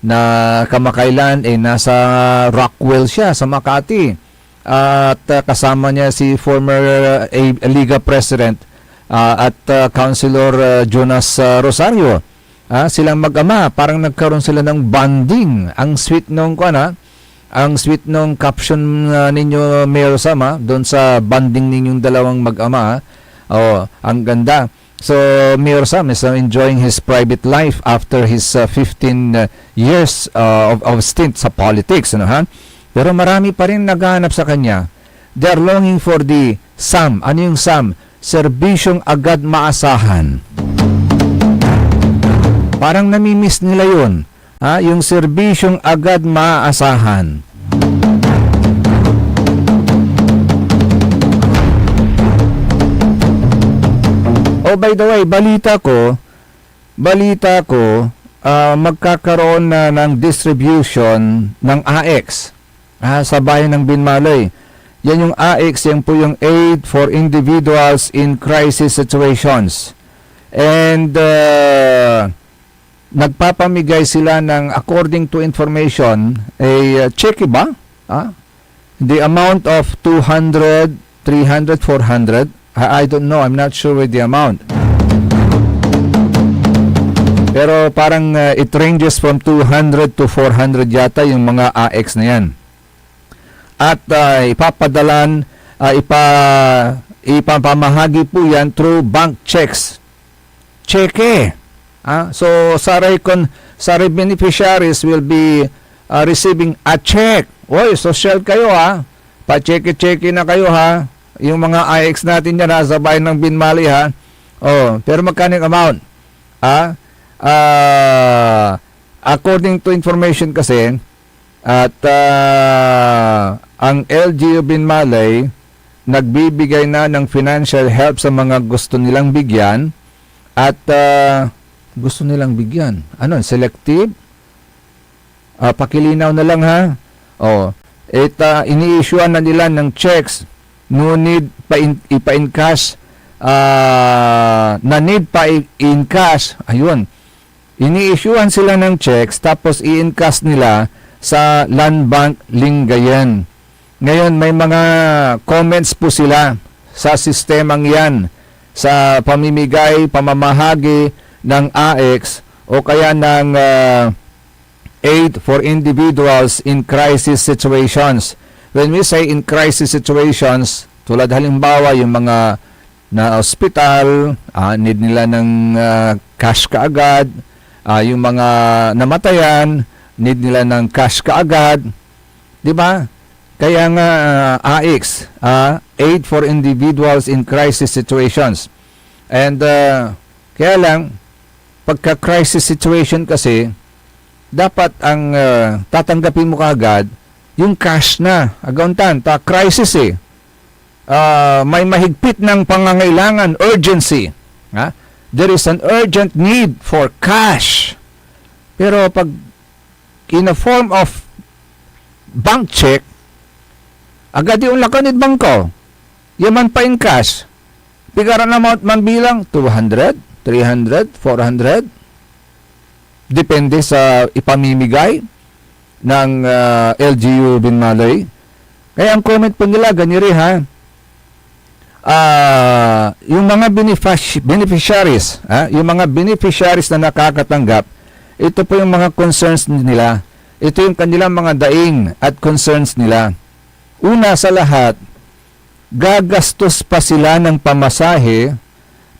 Na kamakailan nasa Rockwell siya sa Makati. At kasama niya si former Liga President at Councilor Jonas Rosario. Silang mag-ama, parang nagkaroon sila ng bonding. Ang sweet nung ang sweet nung caption ninyo, Mayor Sam, doon sa bonding ninyong dalawang mag-ama. Ang ganda. So, Mayor Sam is enjoying his private life after his 15 years of stint sa politics. Pero marami pa rin naghahanap sa kanya. They're longing for the SAM. Ano yung SAM? Serbisyong agad maasahan. Parang namimiss nila yun. Yung serbisyong agad maaasahan. Oh, by the way, balita ko, magkakaroon na ng distribution ng AX sa bayan ng Binmalay. Yan yung AX, yan po yung Aid for Individuals in Crisis Situations. And nagpapamigay sila ng, according to information, cheque ba? The amount of 200, 300, 400. I don't know. I'm not sure with the amount. Pero parang it ranges from 200 to 400 yata yung mga AX na yan. At ipapadalan, ipapamahagi po yan through bank checks. Cheque. So, Saray beneficiaries will be receiving a check. Oy, social kayo Pa-cheque-cheque na kayo Yung mga IX natin yan sa bayan ng Binmali pero magkano yung amount? According to information kasi, at ang LGU Binmalay nagbibigay na ng financial help sa mga gusto nilang bigyan at gusto nilang bigyan. Ano? Selective? Pakilinaw na lang ini-issuean na nila ng checks. No need pa ipa-encash. Na need pa i-encash. Ayun. Ini-issuean sila ng checks tapos i-encash nila sa Land Bank Lingayen. Ngayon may mga comments po sila sa sistemang yan sa pamimigay, pamamahagi ng AX o kaya ng Aid for Individuals in Crisis Situations. When we say in crisis situations, tulad halimbawa yung mga na hospital, need nila ng cash kaagad, yung mga namatayan, need nila ng cash kaagad, di ba? Kaya nga AX, Aid for Individuals in Crisis Situations. And kaya lang, pagka-crisis situation kasi, dapat ang tatanggapin mo kaagad, yung cash na, agauntan, crisis may mahigpit ng pangangailangan, urgency. There is an urgent need for cash. Pero pag in a form of bank check, agad yung lakanid bangko, yaman pa in cash. Pigaran amount man bilang 200, 300, 400. Depende sa ipamimigay ng LGU Binmalay. Kaya ang comment po nila, ganiri yung mga beneficiaries, yung mga beneficiaries na nakakatanggap, ito po yung mga concerns nila. Ito yung kanilang mga daing at concerns nila. Una sa lahat, gagastos pa sila ng pamasahe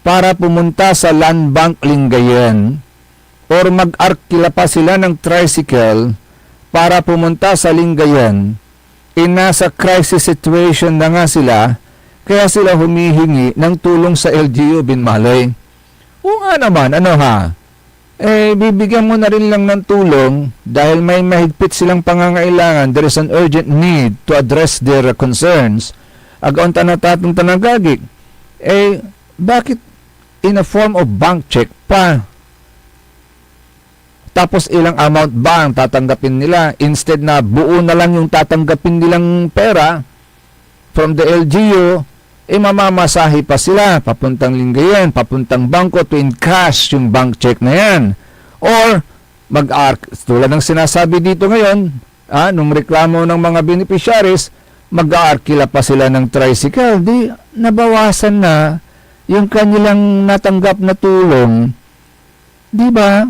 para pumunta sa Land Bank Lingayen or mag-arkila pa sila ng tricycle para pumunta sa Lingayen. Nasa crisis situation na nga sila, kaya sila humihingi ng tulong sa LGU Binmalay. O nga naman, bibigyan mo na rin lang ng tulong dahil may mahigpit silang pangangailangan. There is an urgent need to address their concerns. Agaon tanatatong tanagagik. Bakit in a form of bank check pa? Tapos ilang amount ba ang tatanggapin nila? Instead na buo na lang yung tatanggapin nilang pera from the LGU, mamamasahe pa sila papuntang Lingayen, papuntang bangko to encash yung bank check na yan. Or tulad ng sinasabi dito ngayon, nung reklamo ng mga beneficiaries, mag-aarkila pa sila ng tricycle. Di nabawasan na yung kanilang natanggap na tulong. Di ba?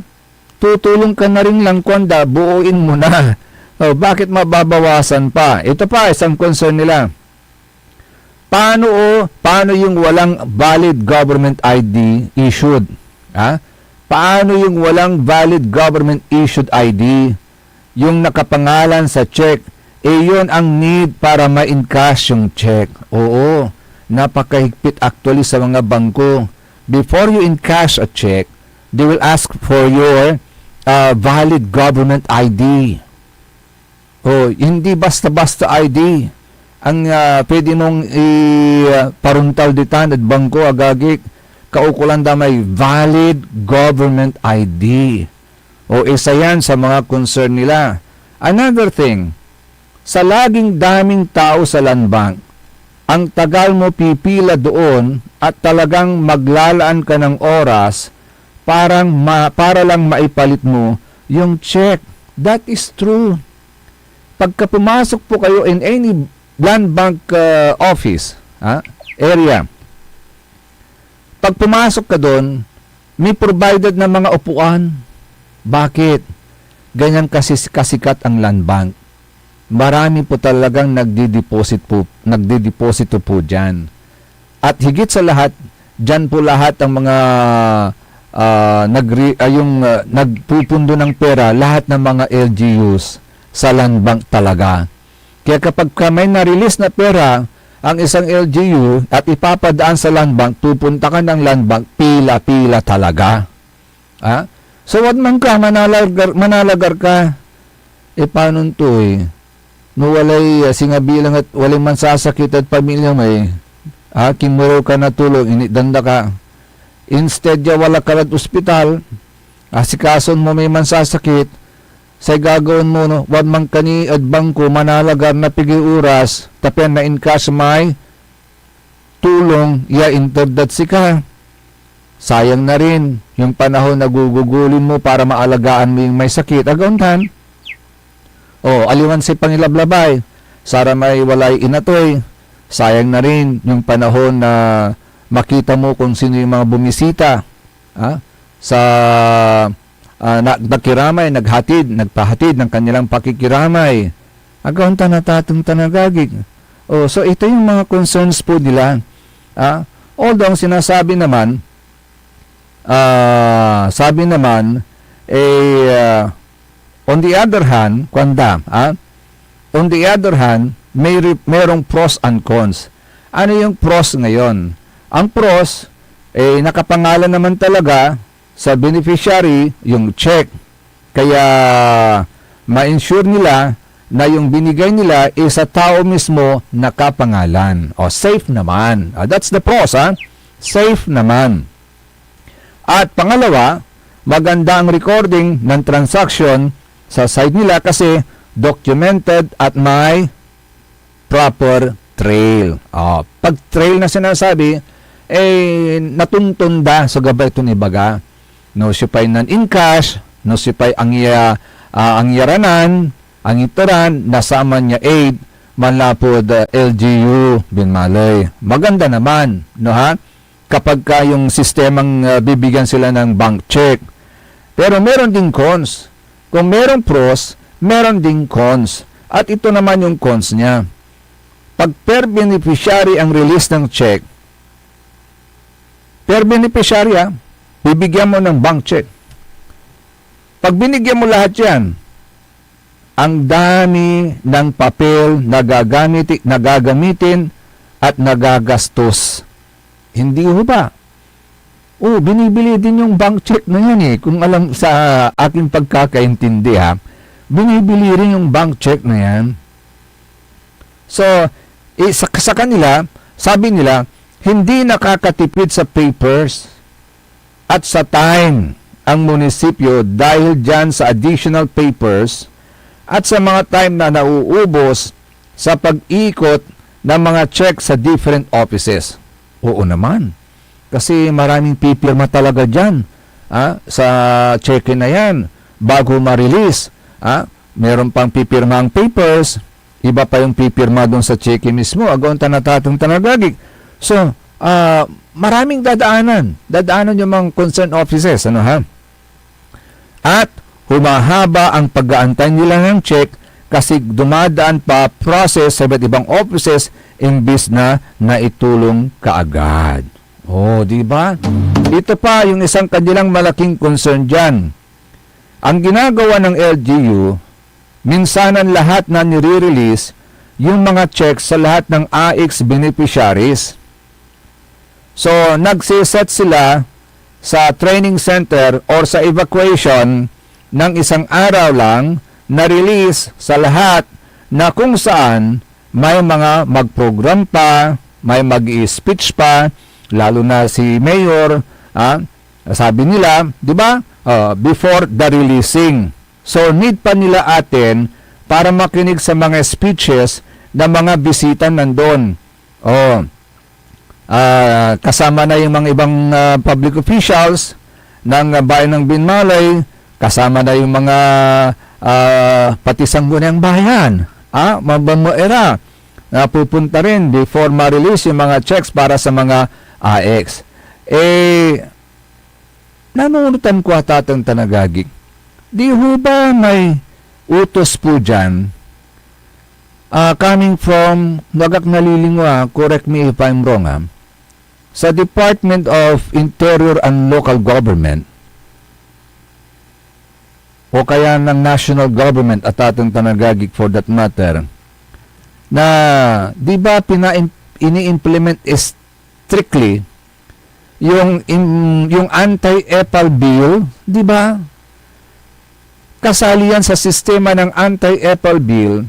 Tutulong ka na rin lang kwanda, buuin mo na. Bakit mababawasan pa? Ito pa, isang concern nila. Paano yung walang valid government ID issued? Paano yung walang valid government issued ID? Yung nakapangalan sa check, yun ang need para ma-encash yung check. Oo, napakahigpit actually sa mga bangko. Before you encash a check, they will ask for your valid government ID. Hindi basta-basta ID ang pwede mong paruntal ditan at bangko agagik. Kaukulan da may valid government ID. Isa yan sa mga concern nila. Another thing, sa laging daming tao sa land bank, ang tagal mo pipila doon at talagang maglalaan ka ng oras para lang maipalit mo yung check. That is true. Pagka pumasok po kayo in any land bank office, area, pag pumasok ka doon, may provided na mga upuan. Bakit? Ganyan kasi kasikat ang land bank. Marami po talagang nagdideposito po dyan. At higit sa lahat, dyan po lahat ang mga nagpupundo ng pera, lahat ng mga LGUs sa land bank talaga. Kaya kapag may na-release na pera ang isang LGU at ipapadaan sa land bank, pupunta ka ng land bank, pila-pila talaga. So wag man ka, manalagar ka. Paano ito no walay singabilang at walay man sasakit at pamilya may kimuro ka na tulong, inidanda ka. Instead ya wala ka at ospital, asikason mo may man sasakit, say gagawin mo, wag man kani at bangko manalagar na pigi oras, tapen na encash may tulong, interdat sika. Sayang na rin yung panahon na gugugulin mo para maalagaan mo yung may sakit. Agauntan. Aliwan si pangilablabay, sara may walay inatoy. Sayang na rin yung panahon na makita mo kung sino yung mga bumisita sa nagkiramay, nagpahatid ng kanilang pakikiramay. Agauntan na tatong tanagagig. So ito yung mga concerns po nila. Although ang sinasabi naman, on the other hand, on the other hand, mayroong pros and cons. Ano yung pros ngayon? Ang pros, nakapangalan naman talaga sa beneficiary yung check. Kaya ma-ensure nila na yung binigay nila sa tao mismo nakapangalan. Safe naman. That's the pros, Safe naman. At pangalawa, maganda ang recording ng transaction sa side nila kasi documented at may proper trail. Pag trail na sinasabi, natuntunda sa gabay ito ni baga. No sipay nan in cash, no sipay ang yaranan, ang itaran, nasama niya aid, manlapod LGU Binmalay. Maganda naman, no kapag yung sistemang bibigyan sila ng bank check. Pero meron din cons. Kung merong pros, meron ding cons. At ito naman yung cons niya. Pag per beneficiary ang release ng check, per beneficiary bibigyan mo ng bank check. Pag binigyan mo lahat yan, ang dami ng papel na gagamitin at nagagastos. Hindi ho ba? Binibili din yung bank check na yan Kung alam sa aking pagkakaintindi binibili rin yung bank check na yan. So, sa kanila, sabi nila, hindi nakakatipid sa papers at sa time ang munisipyo dahil dyan sa additional papers at sa mga time na nauubos sa pag-ikot ng mga check sa different offices. Oo naman. Kasi maraming pipirma talaga dyan sa check-in na yan bago ma-release. Meron pang pipirma ang papers, iba pa yung pipirma doon sa check-in mismo, agaon tanatatong tanagagig. So, maraming dadaanan yung mga concerned offices, At humahaba ang pag-aantay nila ng check kasi dumadaan pa process sa iba't ibang offices imbis na naitulong kaagad. Di ba? Ito pa yung isang kanilang malaking concern dyan. Ang ginagawa ng LGU, minsanan lahat na nire-release yung mga checks sa lahat ng AX beneficiaries. So, nagsiset sila sa training center or sa evacuation ng isang araw lang na release sa lahat na kung saan may mga mag-program pa, may mag-i-speech pa, lalo na si Mayor, sabi nila, di ba, before the releasing. So, need pa nila atin para makinig sa mga speeches ng mga bisita nandun. Kasama na yung mga ibang public officials ng bayan ng Binmalay, kasama na yung mga pati Sangguniang Bayan, Mabamoera, na pupunta rin before ma-release yung mga checks para sa mga AX. Nanunutan ko atatang tanagagig. Di ho ba may utos po dyan coming from, wagak nalilingwa, correct me if I'm wrong, sa Department of Interior and Local Government o kaya ng National Government at atong tanagagig for that matter, na di ba ini-implement strictly yung anti-EPAL bill, di ba? Kasali yan sa sistema ng anti-EPAL bill,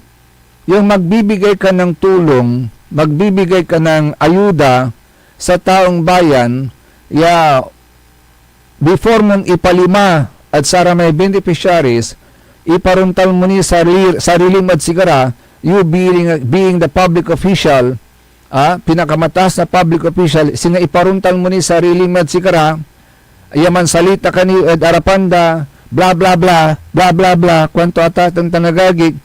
yung magbibigay ka ng tulong, magbibigay ka ng ayuda sa taong bayan, before mong ipalima at sara may beneficiaries, iparuntal mo ni sarili mo at sigara, you being the public official, pinakamataas na public official, singa iparuntal mo ni sarili mo at sigara, yaman salita ka ni Ed Arapanda, bla bla bla, bla bla bla, kwanto atatang tanagagig,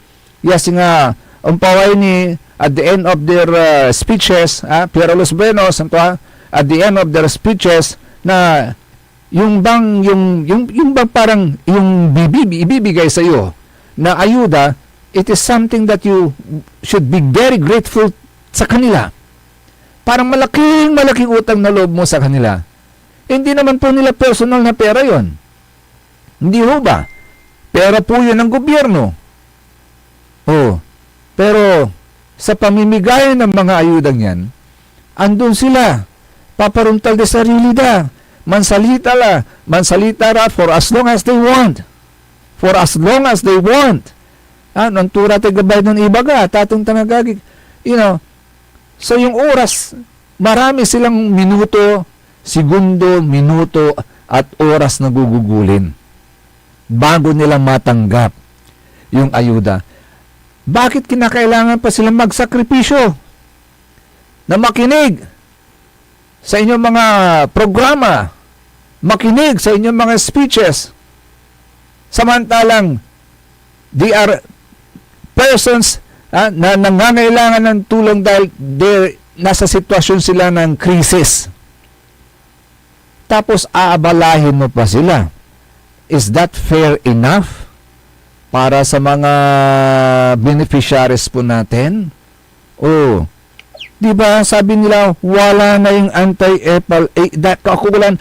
singa, umpaway ni, at the end of their speeches, Piero Los Buenos, at the end of their speeches, na yung bang parang yung ibibigay sa iyo na ayuda, it is something that you should be very grateful sa kanila. Parang malaking utang na loob mo sa kanila. Hindi naman po nila personal na pera yon. Hindi ho ba? Pera po yun ng gobyerno. Pero sa pamimigay ng mga ayudang yan, andun sila. Paparuntal de sarili da. Mansalita ra for as long as they want. For as long as they want. Nang tura tagabay ng ibaga, tatong tanagagig. So yung oras, marami silang minuto, segundo, minuto, at oras na gugugulin bago nila matanggap yung ayuda. Bakit kinakailangan pa silang magsakripisyo na makinig sa inyong mga programa, makinig sa inyong mga speeches, samantalang they are persons na nangangailangan ng tulong dahil nasa sitwasyon sila ng krisis. Tapos aabalahin mo pa sila. Is that fair enough? para sa mga beneficiaries po natin. Oh, di ba sabi nila wala na yung anti-EPAL, kakulan,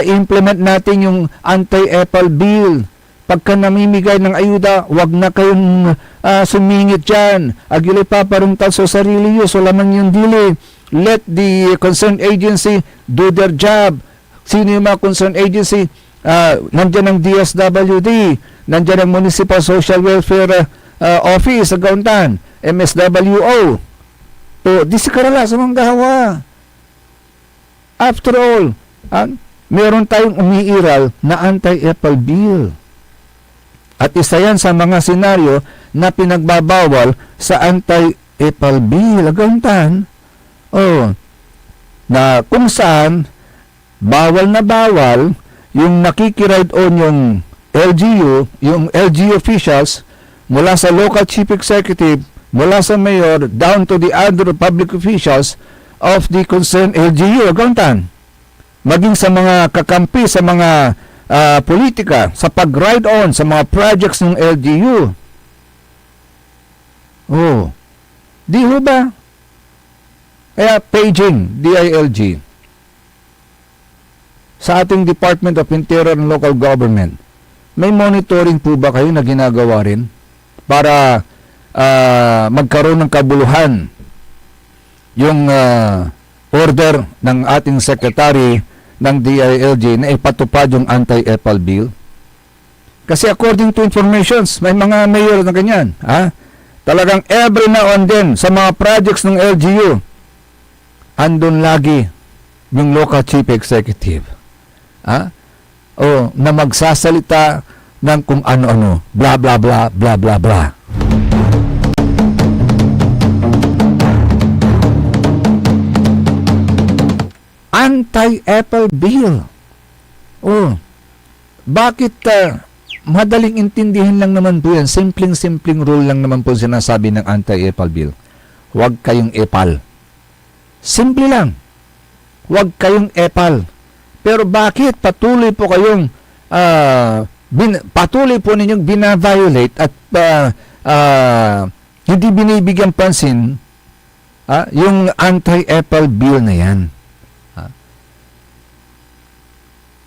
implement natin yung anti-EPAL bill. Pagka namimigay ng ayuda, wag na kayong sumingit dyan. Agili paparuntal sa sarili yun, so laman yung dili. Let the concerned agency do their job. Sino yung mga concerned agency? Nandyan ang DSWD, nandyan ang Municipal Social Welfare Office sa Gauntan, MSWO. So, di si karala sa mga gawa. After all, meron tayong umiiral na anti-EPAL bill. At isa yan sa mga senaryo na pinagbabawal sa anti-EPAL bill. Gauntan. Na kung saan bawal na bawal yung nakikiride on yung LGU, yung LGU officials mula sa local chief executive, mula sa mayor, down to the other public officials of the concerned LGU. Gauntan. Maging sa mga kakampi, sa mga politika, sa pag-ride on sa mga projects ng LGU. Di ho ba? Kaya paging, DILG, sa ating Department of Interior and Local Government, may monitoring po ba kayo na ginagawa rin para magkaroon ng kabuluhan yung order ng ating Secretary ng DILG na ipatupad yung anti-EPAL bill? Kasi according to informations, may mga mayor na ganyan. Talagang every now and then sa mga projects ng LGU, andun lagi yung local chief executive. Na magsasalita ng kung ano-ano, bla bla bla bla bla bla. Anti-EPAL bill. Bakit madaling intindihin lang naman po yan? Simpleng rule lang naman po sinasabi ng anti-EPAL bill. Huwag kayong EPAL. Simple lang. Huwag kayong EPAL. Pero bakit patuloy po kayong patuloy po ninyong bina-violate at hindi binibigyan pansin yung anti-EPAL bill na yan?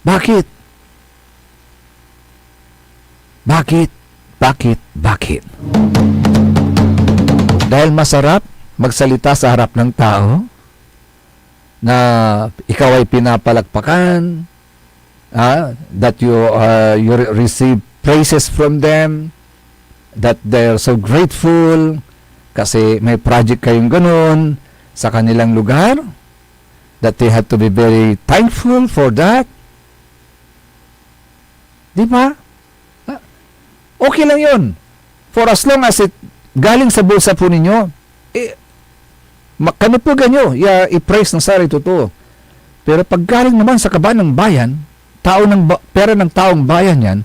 Bakit? Dahil masarap magsalita sa harap ng tao na ikaw ay pinapalakpakan, that you receive praises from them, that they're so grateful kasi may project kayong ganun sa kanilang lugar, that they have to be very thankful for that. Di ba? Okay lang yun. For as long as it galing sa bulsa po ninyo, kami po ganyo, i-praise ng sari totoo. Pero pag galing naman sa kaban ng bayan, pera ng taong bayan yan,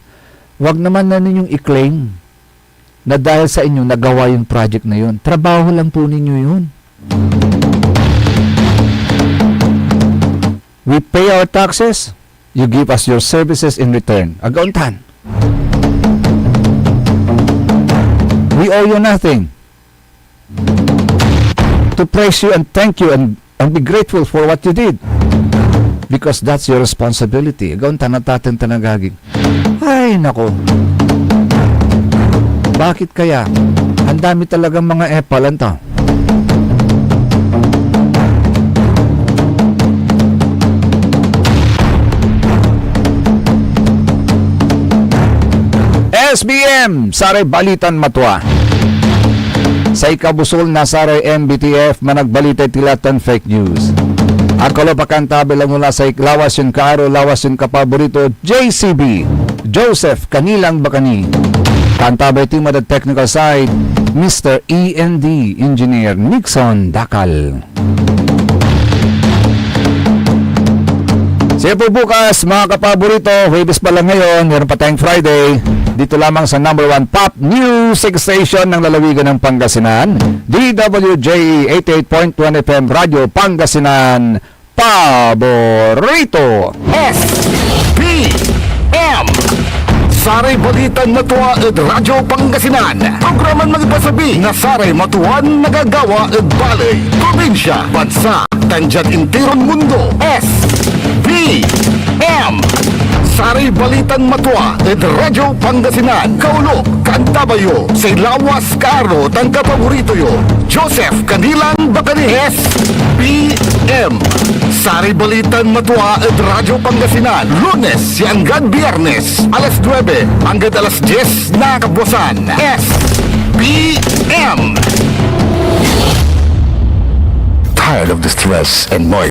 wag naman na ninyong i-claim na dahil sa inyo nagawa yung project na yun. Trabaho lang po ninyo yun. We pay our taxes, you give us your services in return. Agauntan. We owe you nothing. To praise you and thank you and be grateful for what you did. Because that's your responsibility. Agauntan natin tanagagin. Ay, nako. Bakit kaya? Ang dami talagang mga EPAL to. SBM, Saray Balitan Matwa. Sa ikabusol na Saray MBTF, managbalitay tilatan fake news. Akolo pakantabi lang mula sa lawas yung kaaro, lawas yung kapaborito, JCB, Joseph Kanilang Bakani. Kantabay team at the technical side, Mr. E&D, Engineer Nixon Dakal. Sige po bukas, mga kapaborito, Huwebes pa lang ngayon, meron pa tayong Friday. Dito lamang sa number 1 pop music station ng lalawigan ng Pangasinan, DWJE 88.1 FM Radio Pangasinan, paborito. SBM Saray Balitan Matuwa ed Radyo Pangasinan. Programan magipasabi na saray matuwan nagagawa ed balay. Probinsya, bansa, tanjat intirong mundo. S, B, M. Saray Balitan Matuwa ed Radyo Pangasinan. Kaulo, Kantabayo, sa Lawas Karo, tangka paborito yo. Joseph Kanilang Bacanihes, PM. Saray Balitan Matuwa ed Radyo Pangasinan. Lunes hanggang Biyernes, alas 9 hanggang alas 10 na kabuwasan. PM. Tired of the stress and noise